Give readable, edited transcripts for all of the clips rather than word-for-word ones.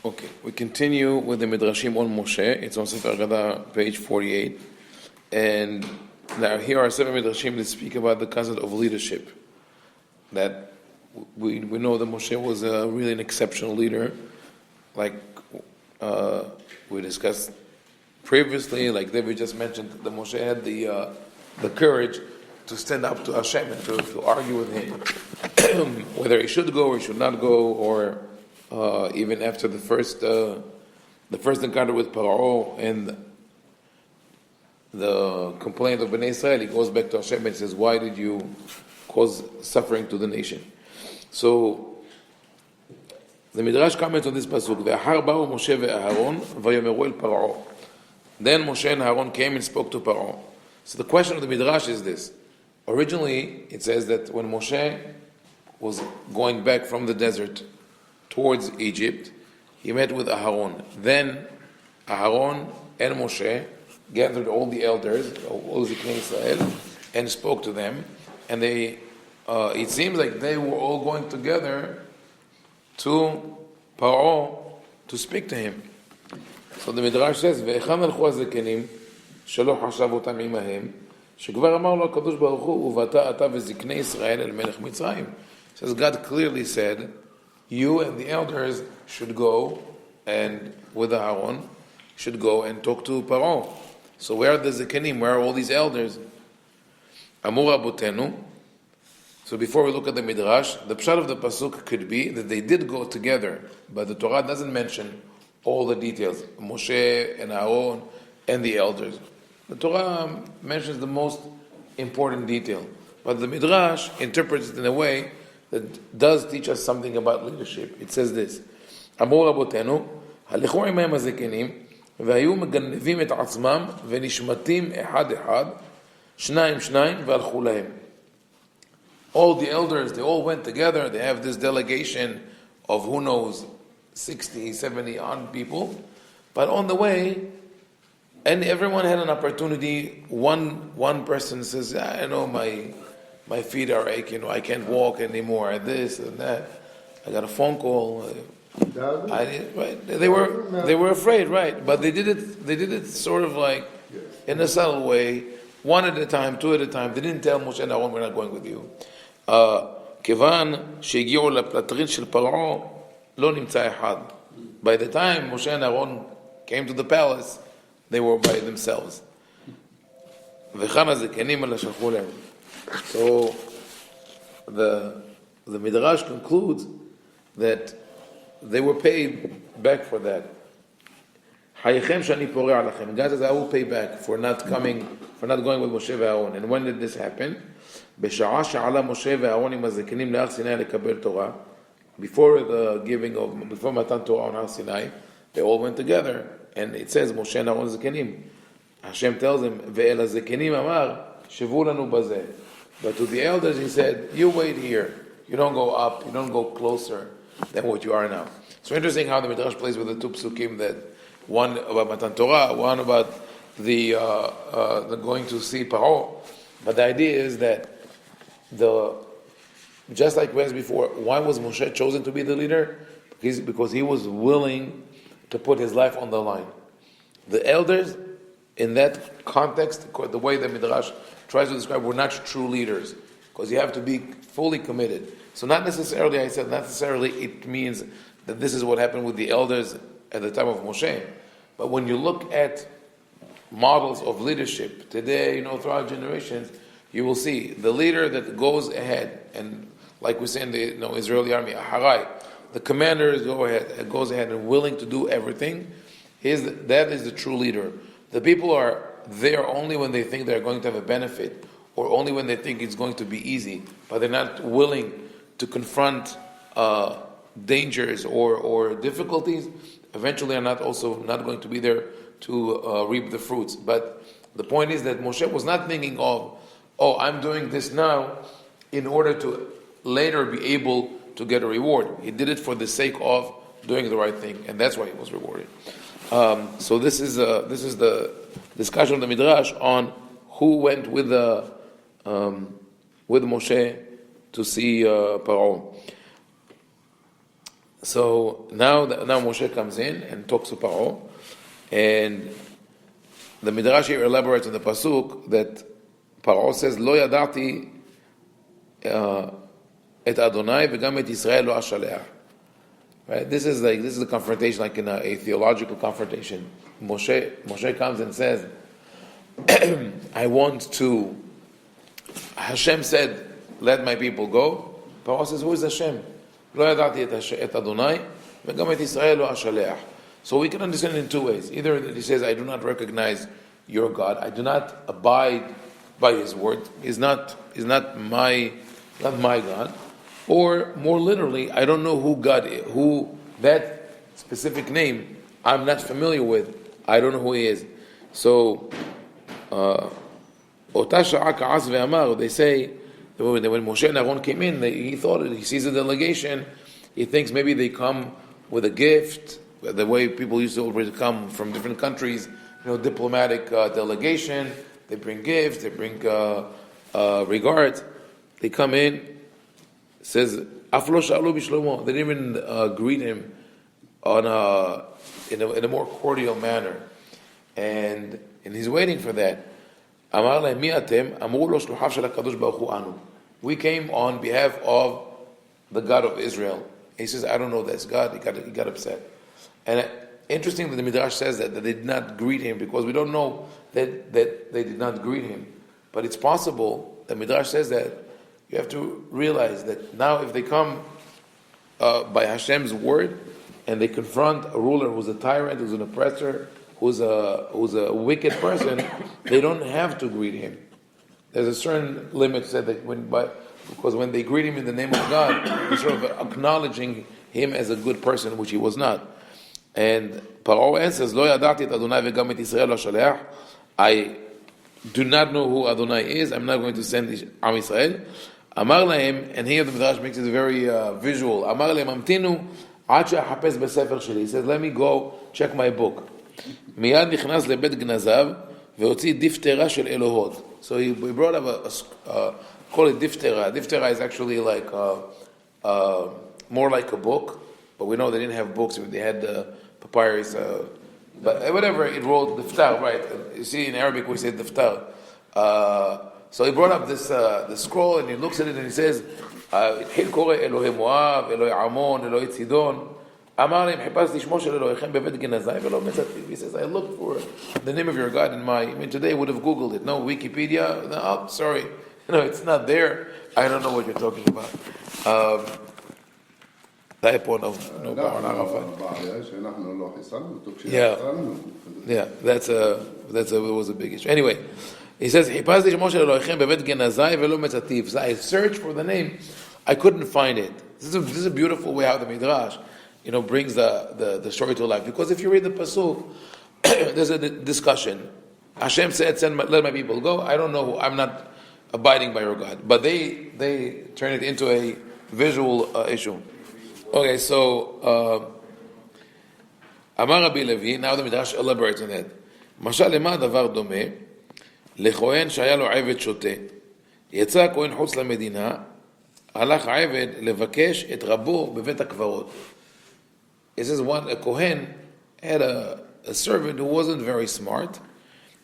Okay, we continue with the Midrashim on Moshe. It's on Sefer Ha-Aggadah, page 48. And now here are 7 Midrashim that speak about the concept of leadership. That we know that Moshe was really an exceptional leader. Like we discussed previously, like David just mentioned, that Moshe had the courage to stand up to Hashem and to argue with him, whether he should go or he should not go, or even after the first encounter with Pharaoh and the complaint of Bnei Israel, he goes back to Hashem and says, "Why did you cause suffering to the nation?" So the Midrash comments on this pasuk: "Ve'achar ba'u Moshe ve'Aaron vayomeru el Paro." Then Moshe and Aaron came and spoke to Pharaoh. So the question of the Midrash is this: originally, it says that when Moshe was going back from the desert towards Egypt, he met with Aaron. Then Aaron and Moshe gathered all the elders, all the Bnei Israel, and spoke to them. And they, it seems like they were all going together to Pharaoh to speak to him. So the Midrash says, "Ve'echan alchu hazkenim shelo hashav otam imahem, shekvar amar lo HaKadosh Baruch Hu, uvata ata veziknei Israel el melech Mitzrayim." Says God clearly said, you and the elders should go, and with Aaron, should go and talk to Pharaoh. So where are the Zekenim? Where are all these elders? Amur Abotenu. So before we look at the Midrash, the pshat of the pasuk could be that they did go together, but the Torah doesn't mention all the details. Moshe and Aaron and the elders. The Torah mentions the most important detail, but the Midrash interprets it in a way that does teach us something about leadership. It says this: Amor Rabotenu, הלכו עמהם הזקנים, והיו מגנבים את עצמם, ונשמטים אחד אחד, שניים שניים, והלכו להם. All the elders, they all went together. They have this delegation of, who knows, 60, 70 odd people. But on the way, and everyone had an opportunity. One person says, I know my feet are aching, I can't walk anymore, this and that. I got a phone call. They were afraid, right? But they did it sort of like in a subtle way, one at a time, two at a time. They didn't tell Moshe and Aaron, we're not going with you. כיוון שהגיעו לפלטרין של פרעה, לא נמצא אחד. By the time Moshe and Aaron came to the palace, they were by themselves. וכאן הזקנים האלה שלחו להם. So the Midrash concludes that they were paid back for that. חייכם שאני פורע לכם. God says, I will pay back for not going with Moshe ואהרון. And when did this happen? בשעה שעלה משה ואהרון עם הזקנים להר סיני לקבל תורה. Before מתן תורה on הר סיני, they all went together. And it says, משה ואהרון זקנים. Hashem tells them, ואל הזקנים אמר, שבו לנו בזה. But to the elders he said, you wait here. You don't go up, you don't go closer than what you are now. So interesting how the Midrash plays with the two psukim, that one about Matan Torah, one about the going to see Paro. But the idea is that just like we asked before, why was Moshe chosen to be the leader? Because he was willing to put his life on the line. The elders, in that context, the way the Midrash tries to describe, were not true leaders, because you have to be fully committed. So not necessarily it means that this is what happened with the elders at the time of Moshe. But when you look at models of leadership today, throughout generations, you will see the leader that goes ahead, and like we say in the Israeli army, Harai, the commander goes ahead and willing to do everything. That is the true leader. The people are there only when they think they're going to have a benefit, or only when they think it's going to be easy, but they're not willing to confront dangers or difficulties. Eventually are not going to be there to reap the fruits. But the point is that Moshe was not thinking of, I'm doing this now in order to later be able to get a reward. He did it for the sake of doing the right thing, and that's why he was rewarded. So this is the discussion of the Midrash on who went with Moshe to see Paro. So now Moshe comes in and talks to Pharaoh, and the Midrash here elaborates on the pasuk that Pharaoh says, "Lo yadati et Adonai v'gam et Yisrael lo ashaleach." Right? This is a confrontation, like in a theological confrontation. Moshe comes and says, "I want to." Hashem said, "Let my people go." Pharaoh says, "Who is Hashem?" Lo yadati et Adonai v'gam et Yisrael lo ashaleach. So we can understand it in two ways. Either that he says, "I do not recognize your God. I do not abide by His word. He's not my God." Or more literally, I don't know who God is, who that specific name I'm not familiar with. I don't know who He is. So, Ota sha'a ka'as ve'amar, they say that when Moshe and Aaron came in, he thought he sees a delegation. He thinks maybe they come with a gift, the way people used to always come from different countries. Diplomatic delegation. They bring gifts. They bring regards. They come in. It says aflo sha'alu bishlomo. They didn't even greet him in a more cordial manner, and he's waiting for that. Amar lahem mi atem? Amru lo shluchav shel HaKadosh Baruch Hu anu. We came on behalf of the God of Israel. He says, I don't know this God. He got upset. And interesting that the Midrash says that they did not greet him, because we don't know that they did not greet him. But it's possible, the Midrash says that you have to realize that now if they come by Hashem's word and they confront a ruler who's a tyrant, who's an oppressor, who's a wicked person, they don't have to greet him. There's a certain limit said that because when they greet him in the name of God, they're sort of acknowledging him as a good person, which he was not. And Pharaoh answers, "Lo yadati et Adonai v'gam et Yisrael lo shaleach." I do not know who Adonai is. I'm not going to send Am Yisrael. Amar lahem, and here the Midrash makes it very visual. Amar lahem amtinu ad she'achapes b'sefer sheli. He says, "Let me go check my book." Miyad nichnas lebet gnazav ve'otzi diftera shel Elohot. So he brought up call it diftera. Diftera is actually like more like a book, but we know they didn't have books. They had papyrus, but whatever it wrote, diftar, right? You see, in Arabic we say diftar. So he brought up this the scroll, and he looks at it and he says, "Hitchil kore Elohei Moab, Elohei Ammon, Elohei Tzidon." Amar lem hipazti shmo shel Elohechem bevet genazai velo metzativ. He says, I looked for the name of your God in today would have Googled it. No, Wikipedia, no, sorry. It's not there. I don't know what you're talking about. Type one of no Baron Arafat. Yeah, it was a big issue. Anyway, he says, hipazti shmo shel Elohechem bevet genazai velo metzativ. So I searched for the name, I couldn't find it. This is a beautiful way how the Midrash brings the story to life. Because if you read the pasuk, there's a discussion. Hashem said, let my people go. I don't know. I'm not abiding by your God. But they turn it into a visual issue. Okay, so Amar Rabbi Levi, now the Midrash elaborates on that. Mashal lema davar domeh, לכהן שהיה לו עבד שוטה. יצא הכהן חוץ למדינה, הלך העבד לבקש את רבו בבית הקברות. It says a Kohen had a servant who wasn't very smart,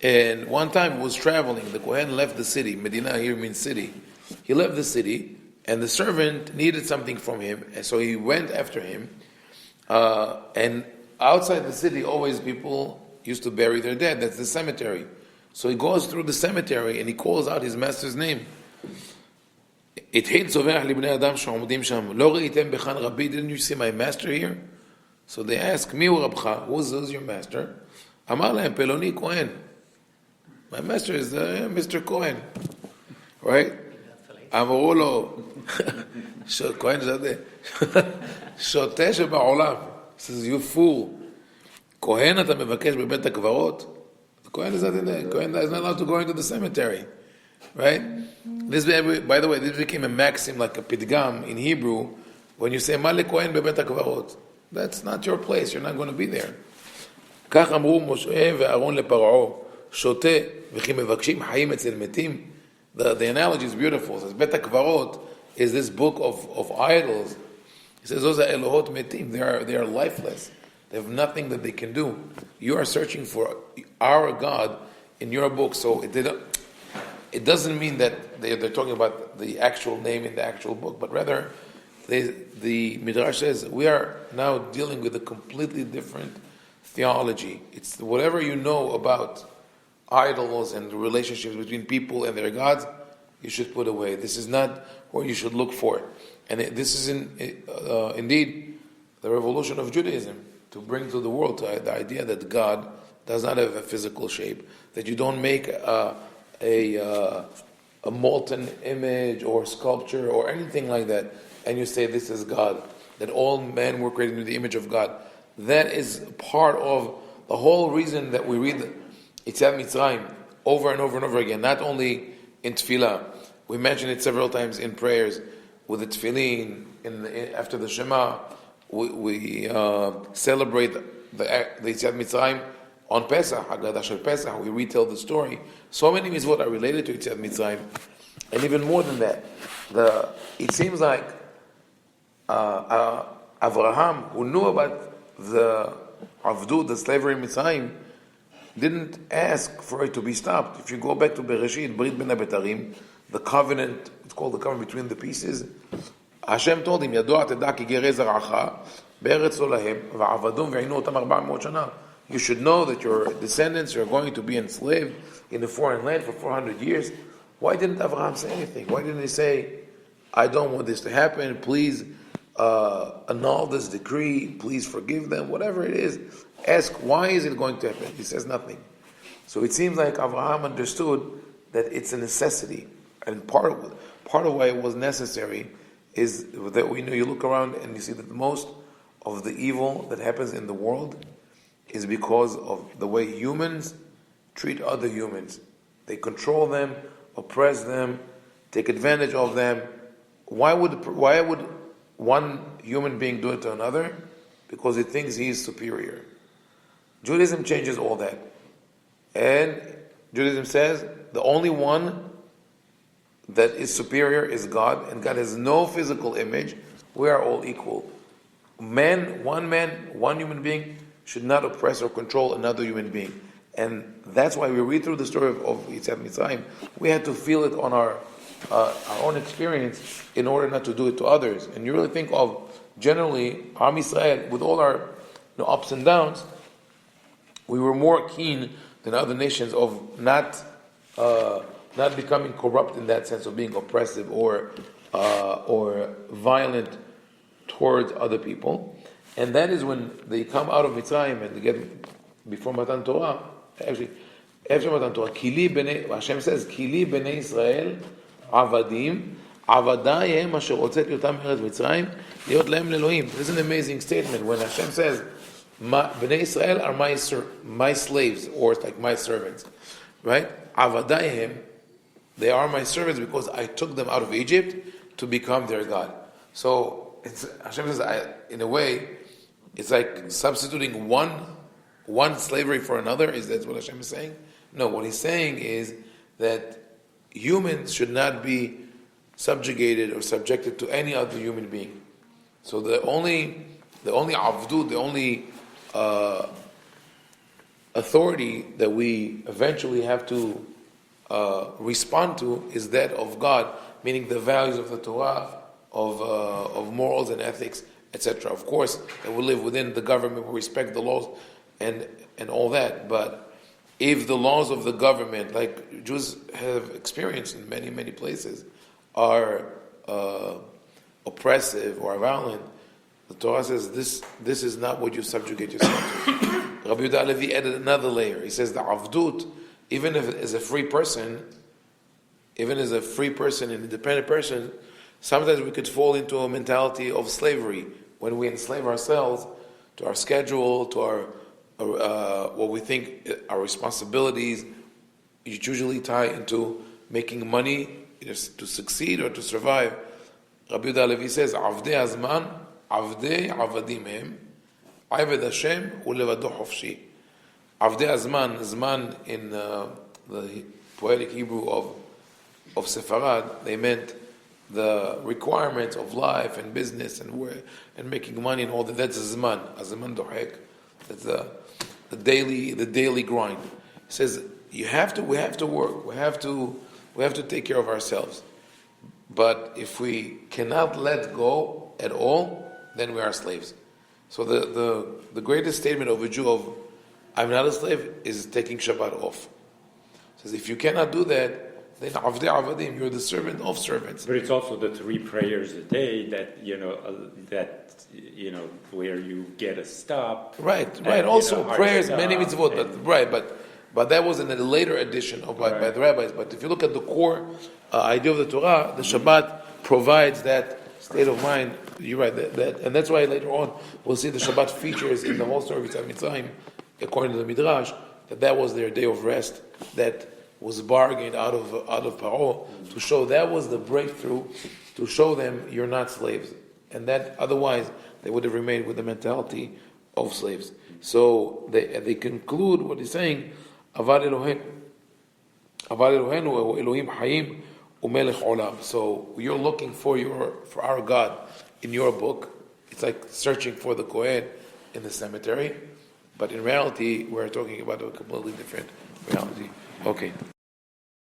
and one time he was traveling. The Kohen left the city. Medina here means city. He left the city, and the servant needed something from him, and so he went after him. And outside the city, always people used to bury their dead. That's the cemetery. So he goes through the cemetery and he calls out his master's name. Didn't you see my master here? So they ask, Mi Rabcha, who's your master? Amar lahem Peloni Kohen. My master is Mr. Cohen. Right? Amru lo, Kohen Zadeh. Shoteh שבעולם. He says, you fool. Kohen אתה מבקש בבית הקברות? The Kohen is not allowed to go into the cemetery. Right? This, by the way, this became a maxim, like a pidgam in Hebrew, when you say, Ma leKohen bebet hakvarot. That's not your place, you're not going to be there. כך אמרו משה ואהרון לפרעה, שותה וכי מבקשים חיים אצל מתים. The analogy is beautiful. It says, בית הקברות is this book of idols, He says, those are Elohot Metim. They are lifeless. They have nothing that they can do. You are searching for our God in your book. So it doesn't mean that they're talking about the actual name in the actual book, but rather the Midrash says we are now dealing with a completely different theology. It's whatever you know about idols and the relationships between people and their gods, you should put away. This is not what you should look for. And this is indeed the revolution of Judaism, to bring to the world the idea that God does not have a physical shape, that you don't make a molten image or sculpture or anything like that, and you say this is God, that all men were created in the image of God. That is part of the whole reason that we read Yetziat Mitzrayim over and over and over again, not only in Tefillah. We mention it several times in prayers, with the Tefillin, after the Shema. We celebrate the Yetziat Mitzrayim on Pesach, Ha-Aggadah shel Pesach. We retell the story. So many mitzvot are related to Yetziat Mitzrayim, and even more than that. It seems like Avraham, who knew about the Avdut, the slavery in Mitzrayim, didn't ask for it to be stopped. If you go back to Bereshit, Brit Ben HaBetarim, the covenant, it's called the covenant between the pieces, Hashem told him, Yadoa teda ki gerei zara'cha, be'eretz lo lahem, va'avadum ve'inu otam 400 shana. You should know that your descendants are going to be enslaved in a foreign land for 400 years. Why didn't Avraham say anything? Why didn't he say, I don't want this to happen, please annul this decree, please forgive them, whatever it is. Ask, why is it going to happen? He says nothing. So it seems like Avraham understood that it's a necessity. And part of why it was necessary is that we know, you look around and you see that most of the evil that happens in the world is because of the way humans treat other humans. They control them, oppress them, take advantage of them. Why would one human being do it to another? Because he thinks he is superior. Judaism changes all that. And Judaism says the only one that is superior is God, and God has no physical image. We are all equal. One human being should not oppress or control another human being. And that's why we read through the story of Yetziat Mitzrayim. We had to feel it on our own experience in order not to do it to others. And you really think of, generally, Am Yisrael, with all our ups and downs, we were more keen than other nations of not becoming corrupt in that sense of being oppressive or violent towards other people. And that is when they come out of Mitzrayim and they get before Matan Torah. Actually, after Matan Torah, Hashem says, Kili b'nei Israel avadim, avadayim asher hotzeti otam me'eretz Mitzrayim, liot lehem le'Elohim. This is an amazing statement when Hashem says, Bnei Israel are my slaves, or it's like my servants, right? Avadayim, they are my servants because I took them out of Egypt to become their God. So Hashem says, in a way, it's like substituting one slavery for another. Is that what Hashem is saying? No, what He's saying is that humans should not be subjugated or subjected to any other human being. So the only avdut, the only authority that we eventually have to respond to is that of God, meaning the values of the Torah, of morals and ethics, etc. Of course, that we live within the government, we respect the laws and all that. But if the laws of the government, like Jews have experienced in many, many places, are oppressive or violent, the Torah says this is not what you subjugate yourself to. Rabbi Yehuda Levi added another layer. He says the avdut, even if as a free person, an independent person, sometimes we could fall into a mentality of slavery when we enslave ourselves to our schedule, to our what we think our responsibilities. You usually tie into making money either to succeed or to survive. Rabbi Yehuda Levi says, "Avdei azman, avdei avadim hem, aved Hashem ulevado hofshi." Avdei azman, zman in the poetic Hebrew of Sefarad, they meant the requirements of life and business and making money and all that. That's azman dohek. That's the daily grind. He says we have to work. We have to take care of ourselves. But if we cannot let go at all, then we are slaves. So the greatest statement of a Jew of I'm not a slave is taking Shabbat off. He says if you cannot do that, then avdei avadim, you're the servant of servants. But it's also the 3 prayers a day that where you get a stop. Right. Also prayers, many mitzvot, but that was in a later edition by the rabbis. But if you look at the core idea of the Torah, the Shabbat provides that state of mind. You're right, and that's why later on we'll see the Shabbat features in the whole story of Yitzhak Mitzrayim, according to the Midrash, that was their day of rest, that was bargained out of Pharaoh to show that was the breakthrough, to show them you're not slaves, and that otherwise they would have remained with the mentality of slaves. So they conclude what he's saying, Avad Eloheinu Elohim Haim Umelech Olam. So you're looking for our God in your book. It's like searching for the Kohen in the cemetery, but in reality we're talking about a completely different reality. Okay.